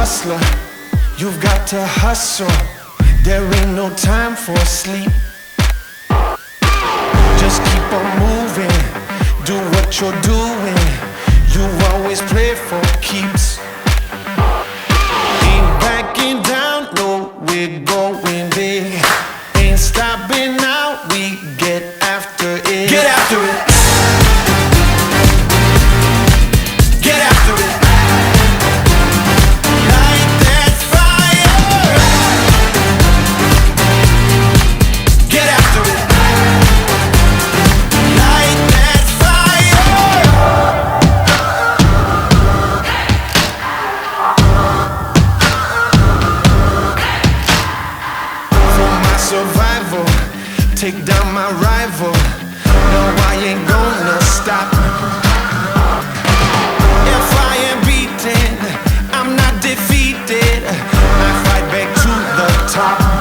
hustler, you've got to hustle. There ain't no time for sleep. Just keep on moving, do what you're doing. You always play for keeps. Ain't backing down, no, we're going big. Ain't stopping now, we get after it. Get after it. Get after it. Light that fire. Get after it. Light that fire. For my survival, take down my rival. No, I ain't gonna stop. If I am beaten, I'm not defeated. I fight back to the top.